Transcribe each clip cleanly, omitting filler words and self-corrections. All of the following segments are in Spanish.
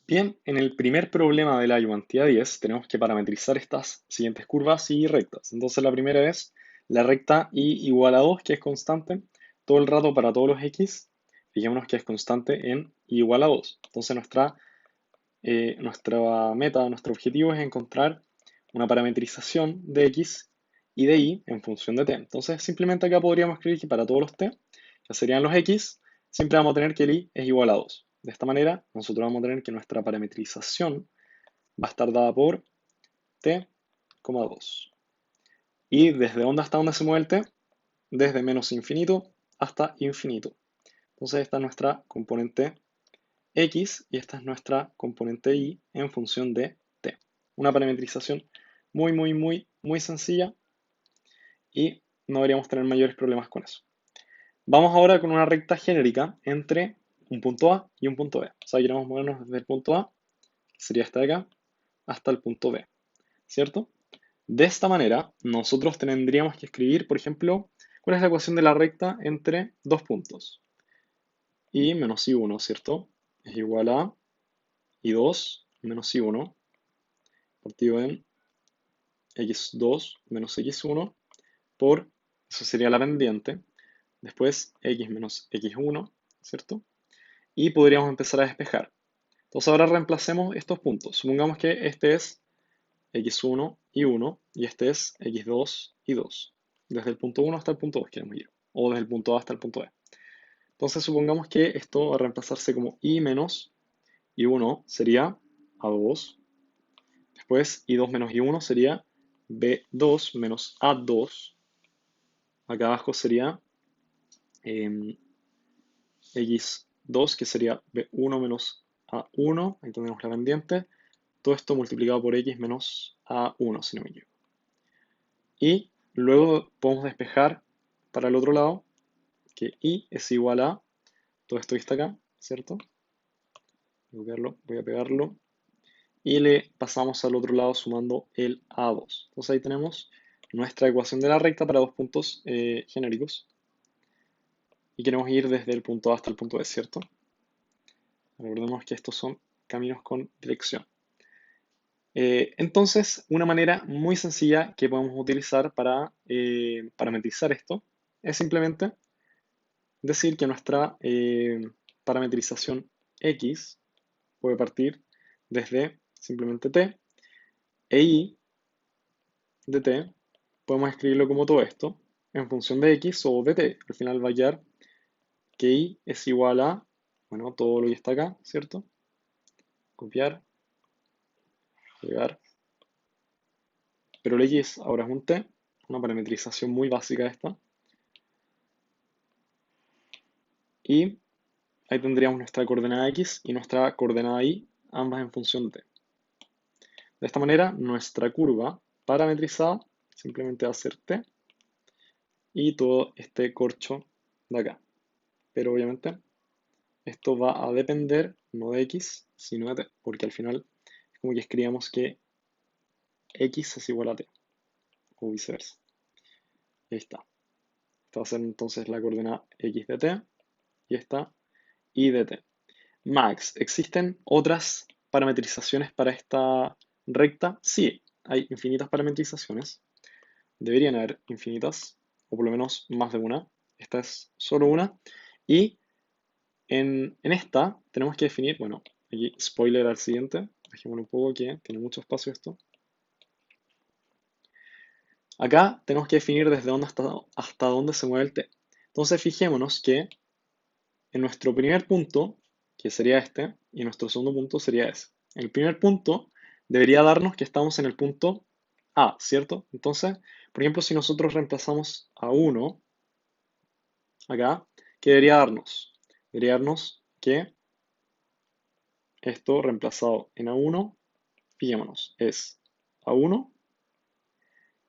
Bien, en el primer problema de la ayudantía 10 tenemos que parametrizar estas siguientes curvas y rectas. Entonces la primera es la recta y igual a 2, que es constante todo el rato para todos los x. Fijémonos que es constante en y igual a 2. Entonces nuestra meta, nuestro objetivo es encontrar una parametrización de x y de y en función de t. Entonces simplemente acá podríamos escribir que para todos los t, que serían los x, siempre vamos a tener que el y es igual a 2. De esta manera, nosotros vamos a tener que nuestra parametrización va a estar dada por t, 2. ¿Y desde dónde hasta dónde se mueve el t? Desde menos infinito hasta infinito. Entonces esta es nuestra componente x y esta es nuestra componente y en función de t. Una parametrización muy sencilla y no deberíamos tener mayores problemas con eso. Vamos ahora con una recta genérica entre un punto A y un punto B. O sea, queremos movernos desde el punto A, que sería este de acá, hasta el punto B, ¿cierto? De esta manera, nosotros tendríamos que escribir, por ejemplo, cuál es la ecuación de la recta entre dos puntos. Y menos I1, ¿cierto? Es igual a I2 menos I1 partido en x2 menos x1 por, eso sería la pendiente, después x menos x1, ¿cierto? Y podríamos empezar a despejar. Entonces ahora reemplacemos estos puntos. Supongamos que este es x1 y 1 y este es x2 y 2. Desde el punto 1 hasta el punto 2 queremos ir, o desde el punto A hasta el punto B. Entonces supongamos que esto va a reemplazarse como y menos y1 sería a2. Después i2 menos i1 sería b2 menos a2. Acá abajo sería x2, que sería b1 menos a1. Ahí tenemos la pendiente. Todo esto multiplicado por x menos a1, si no me equivoco. Y luego podemos despejar para el otro lado, que y es igual a todo esto que está acá, ¿cierto? Voy a pegarlo. Y le pasamos al otro lado sumando el a2. Entonces ahí tenemos nuestra ecuación de la recta para dos puntos genéricos. Y queremos ir desde el punto A hasta el punto B, ¿cierto? Recordemos que estos son caminos con dirección. Entonces, una manera muy sencilla que podemos utilizar para parametrizar esto es simplemente decir que nuestra parametrización x puede partir desde simplemente t e y de t podemos escribirlo como todo esto en función de x o de t. Al final va a quedar que y es igual a, bueno, todo lo que está acá, ¿cierto? Copiar, pegar. Pero el x ahora es un t, una parametrización muy básica esta. Y ahí tendríamos nuestra coordenada x y nuestra coordenada y, ambas en función de t. De esta manera, nuestra curva parametrizada simplemente va a ser t y todo este corcho de acá. Pero obviamente esto va a depender no de x, sino de t, porque al final es como que escribamos que x es igual a t, o viceversa. Ahí está. Esta va a ser entonces la coordenada x de t y esta y de t. Max, ¿existen otras parametrizaciones para esta recta? Sí, hay infinitas parametrizaciones. Deberían haber infinitas, o por lo menos más de una. Esta es solo una. Y en esta tenemos que definir, bueno, aquí spoiler al siguiente. Dejémoslo un poco que tiene mucho espacio esto. Acá tenemos que definir desde dónde hasta dónde se mueve el t. Entonces fijémonos que en nuestro primer punto, que sería este, y nuestro segundo punto sería ese. El primer punto debería darnos que estamos en el punto A, ¿cierto? Entonces, por ejemplo, si nosotros reemplazamos a 1 acá, ¿qué debería darnos? Debería darnos que esto reemplazado en A1, fijémonos, es A1,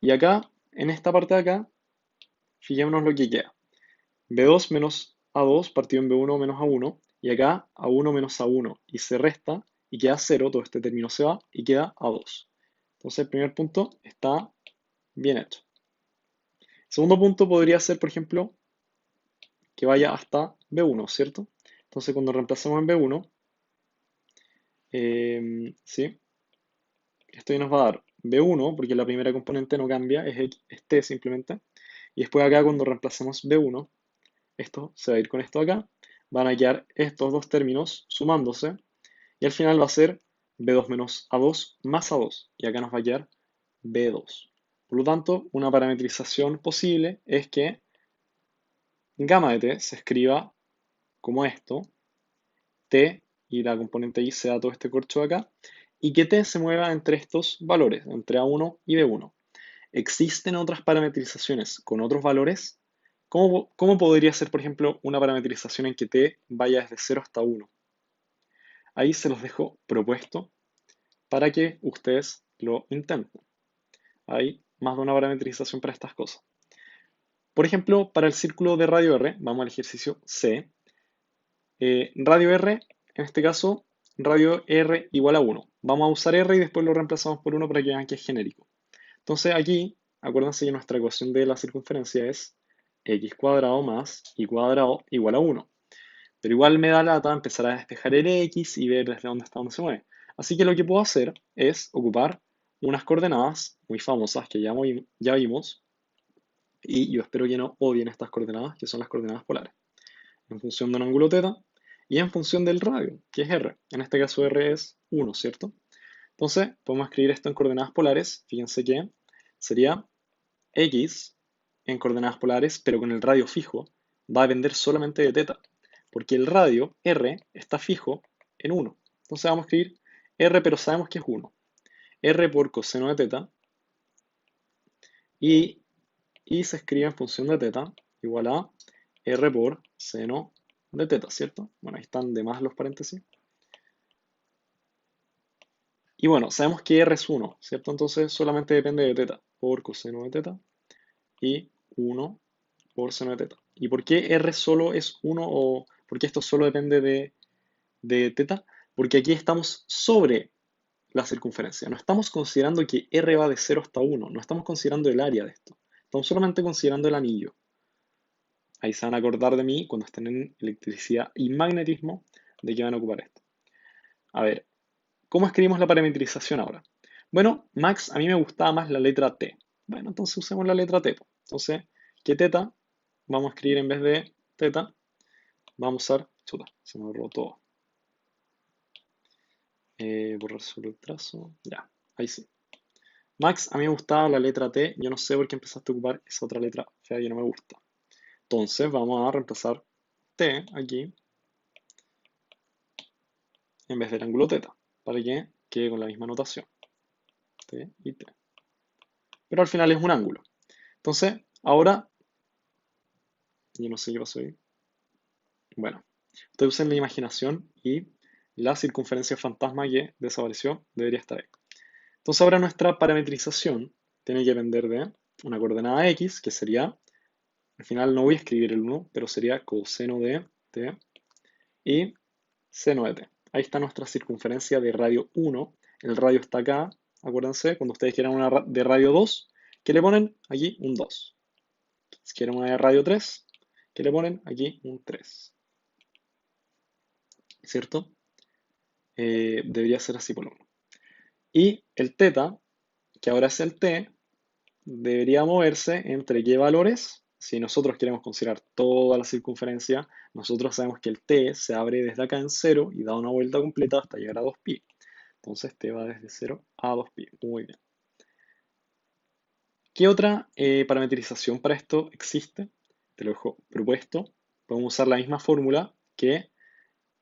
y acá, en esta parte de acá, fijémonos lo que queda. B2 menos A2 partido en B1 menos A1, y acá A1 menos A1, y se resta, y queda 0, todo este término se va, y queda A2. Entonces el primer punto está bien hecho. El segundo punto podría ser, por ejemplo, que vaya hasta B1, ¿cierto? Entonces cuando reemplacemos en B1, ¿Sí? Esto ya nos va a dar B1, porque la primera componente no cambia, es T simplemente. Y después acá cuando reemplacemos B1, esto se va a ir con esto acá. Van a quedar estos dos términos sumándose. Y al final va a ser B2 menos A2 más A2. Y acá nos va a quedar B2. Por lo tanto, una parametrización posible es que gamma de T se escriba como esto. T y la componente Y sea todo este corcho de acá. Y que T se mueva entre estos valores, entre A1 y B1. ¿Existen otras parametrizaciones con otros valores? ¿Cómo podría ser, por ejemplo, una parametrización en que t vaya desde 0 hasta 1? Ahí se los dejo propuesto para que ustedes lo intenten. Hay más de una parametrización para estas cosas. Por ejemplo, para el círculo de radio R, vamos al ejercicio C. Radio R, en este caso, radio R igual a 1. Vamos a usar R y después lo reemplazamos por 1 para que vean que es genérico. Entonces aquí, acuérdense que nuestra ecuación de la circunferencia es x cuadrado más y cuadrado igual a 1. Pero igual me da lata empezar a despejar el x y ver desde dónde está dónde se mueve. Así que lo que puedo hacer es ocupar unas coordenadas muy famosas que ya vimos, y yo espero que no odien estas coordenadas, que son las coordenadas polares, en función de un ángulo θ y en función del radio, que es r. En este caso r es 1, ¿cierto? Entonces, podemos escribir esto en coordenadas polares. Fíjense que sería x en coordenadas polares, pero con el radio fijo, va a depender solamente de θ, porque el radio r está fijo en 1. Entonces vamos a escribir r, pero sabemos que es 1. R por coseno de θ y se escribe en función de θ igual a r por seno de θ, ¿cierto? Bueno, ahí están de más los paréntesis. Y bueno, sabemos que r es 1, ¿cierto? Entonces solamente depende de θ por coseno de θ y 1 por seno de θ. ¿Y por qué r solo es 1 o por qué esto solo depende de θ? Porque aquí estamos sobre la circunferencia. No estamos considerando que r va de 0 hasta 1. No estamos considerando el área de esto. Estamos solamente considerando el anillo. Ahí se van a acordar de mí cuando estén en electricidad y magnetismo de que van a ocupar esto. A ver, ¿cómo escribimos la parametrización ahora? Bueno, Max, a mí me gustaba más la letra T. Bueno, entonces usemos la letra T. Entonces, ¿qué θ? Vamos a escribir en vez de θ, vamos a usar, chuta, se me borró todo. Borrar solo el trazo, ya, ahí sí. Max, a mí me gustaba la letra T, yo no sé por qué empezaste a ocupar esa otra letra fea que no me gusta. Entonces vamos a reemplazar T aquí en vez del ángulo θ, para que quede con la misma notación, T y T. Pero al final es un ángulo. Entonces, ahora, yo no sé qué pasó ahí. Bueno, ustedes usen la imaginación y la circunferencia fantasma que desapareció debería estar ahí. Entonces ahora nuestra parametrización tiene que depender de una coordenada x, que sería, al final no voy a escribir el 1, pero sería coseno de t y seno de t. Ahí está nuestra circunferencia de radio 1. El radio está acá, acuérdense, cuando ustedes quieran una de radio 2, que le ponen aquí un 2. Si quieren una de radio 3, que le ponen aquí un 3. ¿Cierto? Debería ser así por lo menos. Y el θ, que ahora es el t, debería moverse entre qué valores. Si nosotros queremos considerar toda la circunferencia, nosotros sabemos que el t se abre desde acá en 0 y da una vuelta completa hasta llegar a 2pi. Entonces t va desde 0 a 2pi. Muy bien. ¿Qué otra parametrización para esto existe? Te lo dejo propuesto. Podemos usar la misma fórmula que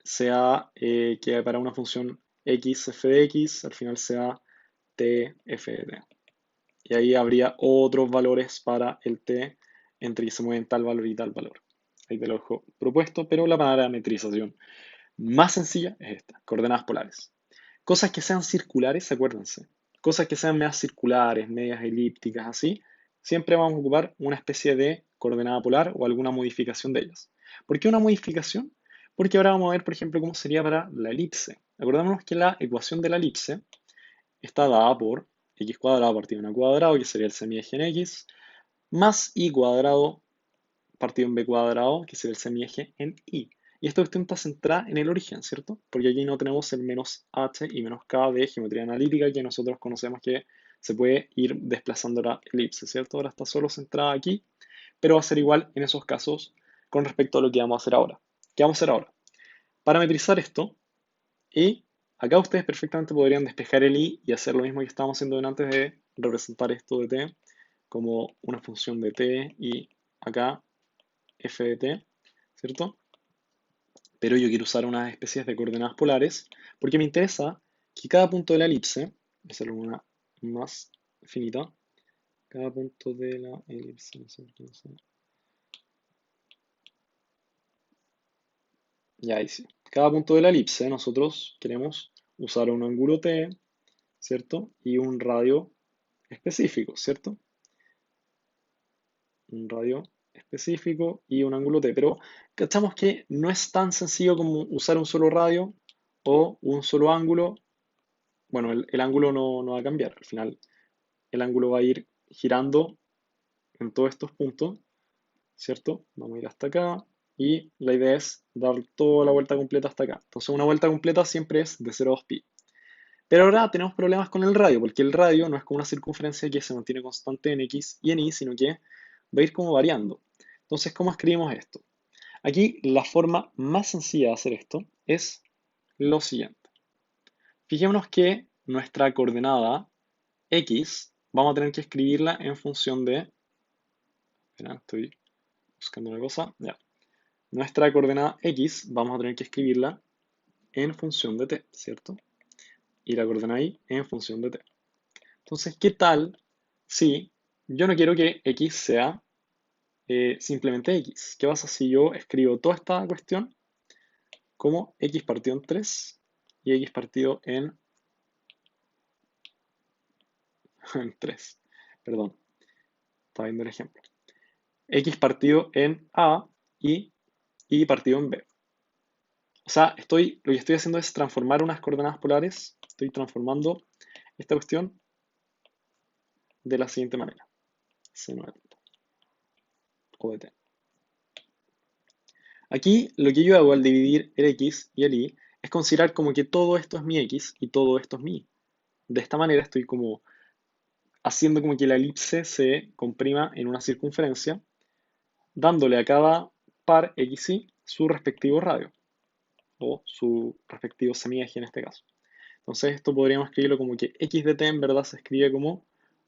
sea que para una función x f de x, al final sea t f de t. Y ahí habría otros valores para el t entre que se mueven tal valor y tal valor. Ahí te lo dejo propuesto, pero la parametrización más sencilla es esta, coordenadas polares. Cosas que sean circulares, acuérdense. Cosas que sean medias circulares, medias elípticas, así, siempre vamos a ocupar una especie de coordenada polar o alguna modificación de ellas. ¿Por qué una modificación? Porque ahora vamos a ver, por ejemplo, cómo sería para la elipse. Acordémonos que la ecuación de la elipse está dada por x cuadrado partido en a cuadrado, que sería el semieje en x, más y cuadrado partido en b cuadrado, que sería el semieje en y. Y esta cuestión está centrada en el origen, ¿cierto? Porque aquí no tenemos el menos h y menos k de geometría analítica que nosotros conocemos que se puede ir desplazando la elipse, ¿cierto? Ahora está solo centrada aquí, pero va a ser igual en esos casos con respecto a lo que vamos a hacer ahora. ¿Qué vamos a hacer ahora? Parametrizar esto y acá ustedes perfectamente podrían despejar el i y hacer lo mismo que estábamos haciendo antes de representar esto de t como una función de t y acá f de t, ¿cierto? Pero yo quiero usar unas especies de coordenadas polares porque me interesa que cada punto de la elipse, voy a hacerlo una más finita, cada punto de la elipse, ya ahí sí. Cada punto de la elipse nosotros queremos usar un ángulo t, ¿cierto? Y un radio específico, ¿cierto? Un radio específico y un ángulo t. Pero cachamos que no es tan sencillo como usar un solo radio o un solo ángulo. Bueno, el ángulo no va a cambiar. Al final, el ángulo va a ir girando en todos estos puntos, ¿cierto? Vamos a ir hasta acá y la idea es dar toda la vuelta completa hasta acá. Entonces, una vuelta completa siempre es de 0 a 2pi. Pero ahora tenemos problemas con el radio, porque el radio no es como una circunferencia que se mantiene constante en x y en y, sino que va a ir como variando. Entonces, ¿cómo escribimos esto? Aquí la forma más sencilla de hacer esto es lo siguiente. Fijémonos que nuestra coordenada x vamos a tener que escribirla en función de... Espera, estoy buscando una cosa. Ya. Nuestra coordenada x vamos a tener que escribirla en función de t, ¿cierto? Y la coordenada y en función de t. Entonces, ¿qué tal si yo no quiero que x sea simplemente x? ¿Qué pasa si yo escribo toda esta cuestión como x partido en 3 y x partido en, en 3? Perdón, estaba viendo el ejemplo. X partido en a y y partido en b. O sea, lo que estoy haciendo es transformar unas coordenadas polares. Estoy transformando esta cuestión de la siguiente manera. C9 o de t. Aquí lo que yo hago al dividir el x y el y es considerar como que todo esto es mi x y todo esto es mi y. De esta manera estoy como haciendo como que la elipse se comprima en una circunferencia, dándole a cada par x y su respectivo radio o su respectivo semieje en este caso. Entonces esto podríamos escribirlo como que x de t en verdad se escribe como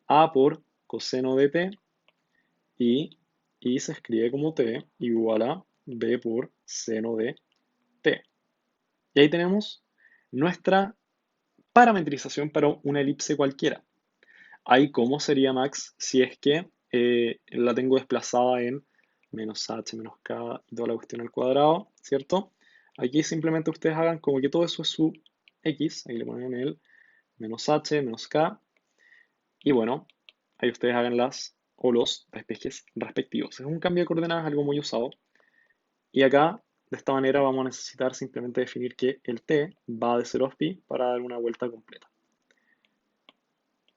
a por coseno de t y y se escribe como t igual a b por seno de t. Y ahí tenemos nuestra parametrización para una elipse cualquiera. Ahí cómo sería max si es que la tengo desplazada en menos h menos k y toda la cuestión al cuadrado, ¿cierto? Aquí simplemente ustedes hagan como que todo eso es su x, ahí le ponen el menos h menos k, y bueno, ahí ustedes hagan las o los despejes respectivos. Es un cambio de coordenadas, algo muy usado. Y acá, de esta manera, vamos a necesitar simplemente definir que el t va de 0 a pi para dar una vuelta completa.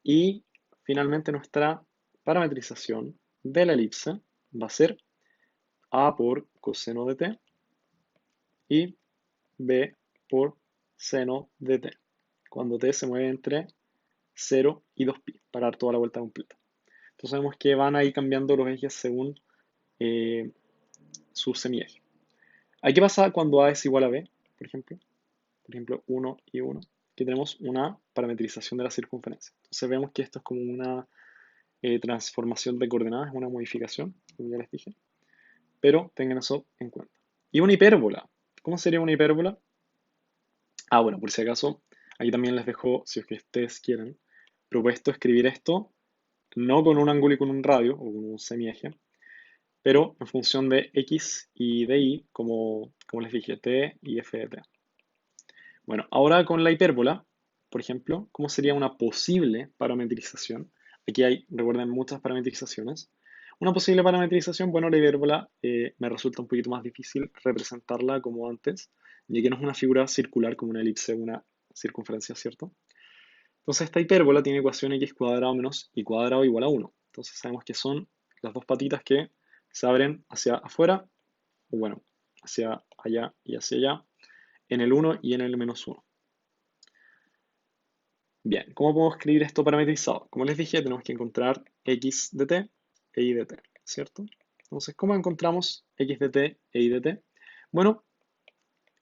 Y finalmente nuestra parametrización de la elipse va a ser a por coseno de t y b por seno de t, cuando t se mueve entre 0 y 2pi para dar toda la vuelta completa. Entonces vemos que van ahí cambiando los ejes según eh, su semieje. ¿Qué pasa cuando a es igual a b, por ejemplo? Por ejemplo, 1 y 1, que tenemos una parametrización de la circunferencia. Entonces vemos que esto es como una transformación de coordenadas, es una modificación, como ya les dije, pero tengan eso en cuenta. Y una hipérbola. ¿Cómo sería una hipérbola? Bueno, por si acaso, aquí también les dejo, si es que ustedes quieren, propuesto escribir esto, no con un ángulo y con un radio, o con un semieje, pero en función de x y de y, como les dije, t y f de t. Bueno, ahora con la hipérbola, por ejemplo, ¿cómo sería una posible parametrización? Aquí hay, recuerden, muchas parametrizaciones. Una posible parametrización, bueno, la hipérbola me resulta un poquito más difícil representarla como antes, ya que no es una figura circular como una elipse, una circunferencia, ¿cierto? Entonces esta hipérbola tiene ecuación x cuadrado menos y cuadrado igual a 1. Entonces sabemos que son las dos patitas que se abren hacia afuera, o bueno, hacia allá y hacia allá, en el 1 y en el menos 1. Bien, ¿cómo podemos escribir esto parametrizado? Como les dije, tenemos que encontrar x de t e y de t, ¿cierto? Entonces, ¿cómo encontramos x de t e y de t? Bueno,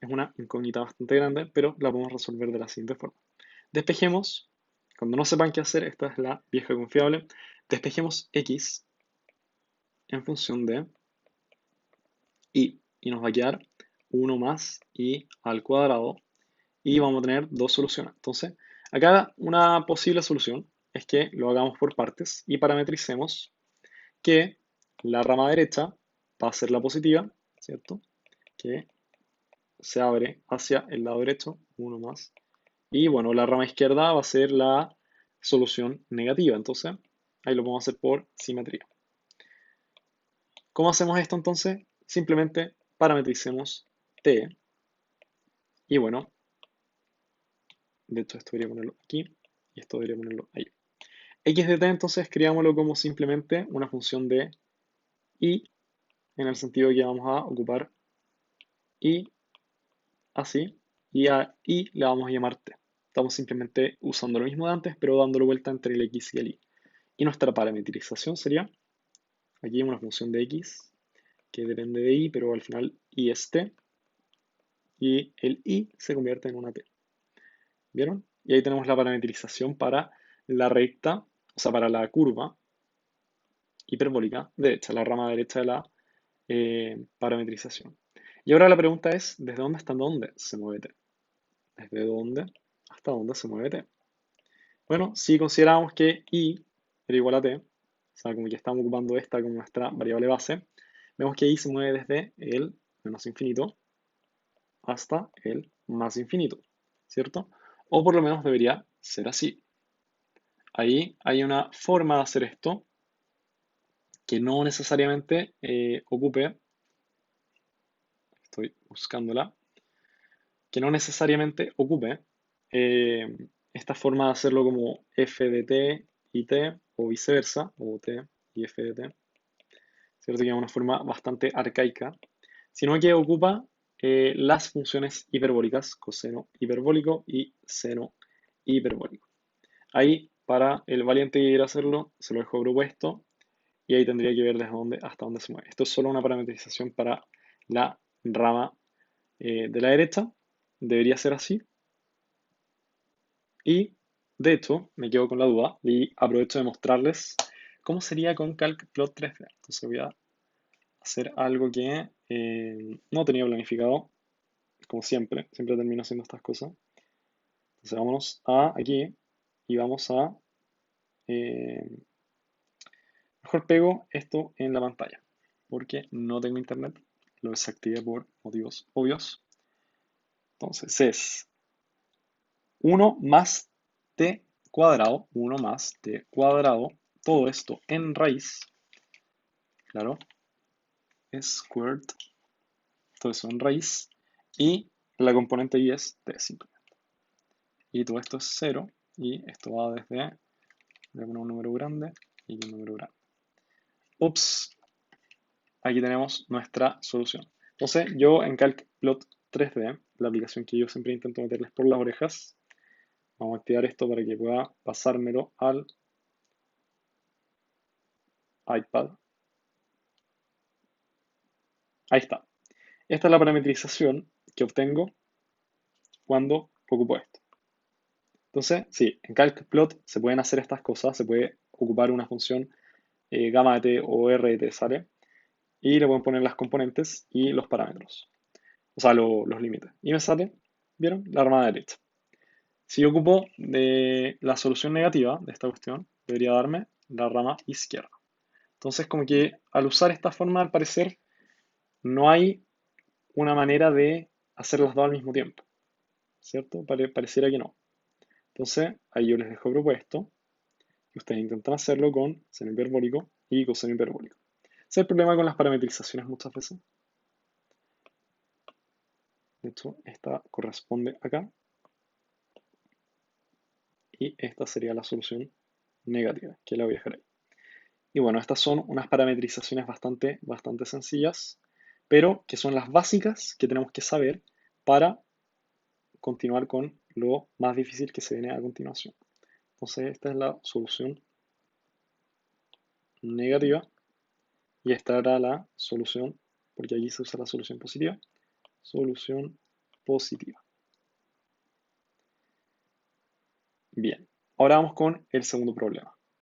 es una incógnita bastante grande, pero la podemos resolver de la siguiente forma. Despejemos, cuando no sepan qué hacer, esta es la vieja confiable, despejemos x en función de y nos va a quedar 1 más y al cuadrado, y vamos a tener dos soluciones. Entonces, acá una posible solución es que lo hagamos por partes y parametricemos que la rama derecha va a ser la positiva, ¿cierto? Que se abre hacia el lado derecho, 1 más. Y bueno, la rama izquierda va a ser la solución negativa. Entonces, ahí lo podemos hacer por simetría. ¿Cómo hacemos esto entonces? Simplemente parametricemos t. Y bueno, de hecho esto debería ponerlo aquí y esto debería ponerlo ahí. X de t entonces escribámoslo como simplemente una función de y, en el sentido de que vamos a ocupar y así, y a y le vamos a llamar t. Estamos simplemente usando lo mismo de antes, pero dándole vuelta entre el x y el y. Y nuestra parametrización sería, aquí una función de x que depende de y, pero al final y es t, y el y se convierte en una t. ¿Vieron? Y ahí tenemos la parametrización para la recta, o sea, para la curva hiperbólica derecha, la rama derecha de la parametrización. Y ahora la pregunta es, ¿desde dónde hasta dónde se mueve t? ¿Desde dónde hasta dónde se mueve t? Bueno, si consideramos que y era igual a t, o sea, como que estamos ocupando esta como nuestra variable base, vemos que y se mueve desde el menos infinito hasta el más infinito, ¿cierto? O por lo menos debería ser así. Ahí hay una forma de hacer esto que no necesariamente ocupe, estoy buscándola, que no necesariamente ocupe eh, esta forma de hacerlo como f de t y t, o viceversa, o t y f de t, ¿cierto? Que es una forma bastante arcaica, sino que ocupa las funciones hiperbólicas, coseno hiperbólico y seno hiperbólico. Ahí, para el valiente que quiera hacerlo, se lo dejo propuesto y ahí tendría que ver desde dónde hasta dónde se mueve. Esto es solo una parametrización para la rama de la derecha. Debería ser así. Y, de hecho, me quedo con la duda y aprovecho de mostrarles cómo sería con CalcPlot 3D. Entonces voy a hacer algo que no tenía planificado, como siempre. Siempre termino haciendo estas cosas. Entonces vámonos a aquí y vamos a... mejor pego esto en la pantalla, porque no tengo internet. Lo desactivé por motivos obvios. Entonces es 1 más t cuadrado, 1 más t cuadrado, todo esto en raíz, claro, squared, todo eso en raíz, y la componente y es t simplemente. Y todo esto es 0, y esto va desde, voy a poner un número grande y un número grande. Ups, aquí tenemos nuestra solución. Entonces yo en CalcPlot 3D, la aplicación que yo siempre intento meterles por las orejas, vamos a activar esto para que pueda pasármelo al iPad. Ahí está. Esta es la parametrización que obtengo cuando ocupo esto. Entonces, sí, en CalcPlot se pueden hacer estas cosas, se puede ocupar una función gamma de t o r de t, ¿sale? Y le pueden poner las componentes y los parámetros, o sea, los límites. Y me sale, ¿vieron? La rama derecha. Si yo ocupo de la solución negativa de esta cuestión, debería darme la rama izquierda. Entonces, como que al usar esta forma, al parecer, no hay una manera de hacer las dos al mismo tiempo, ¿cierto? Pareciera que no. Entonces, ahí yo les dejo propuesto que ustedes intentan hacerlo con seno hiperbólico y coseno hiperbólico. Ese es el problema con las parametrizaciones muchas veces. De hecho, esta corresponde acá. Y esta sería la solución negativa, que la voy a dejar ahí. Y bueno, estas son unas parametrizaciones bastante sencillas pero que son las básicas que tenemos que saber para continuar con lo más difícil que se viene a continuación. Entonces, esta es la solución negativa y esta era la solución, porque aquí se usa la solución positiva. Solución positiva. Bien, ahora vamos con el segundo problema.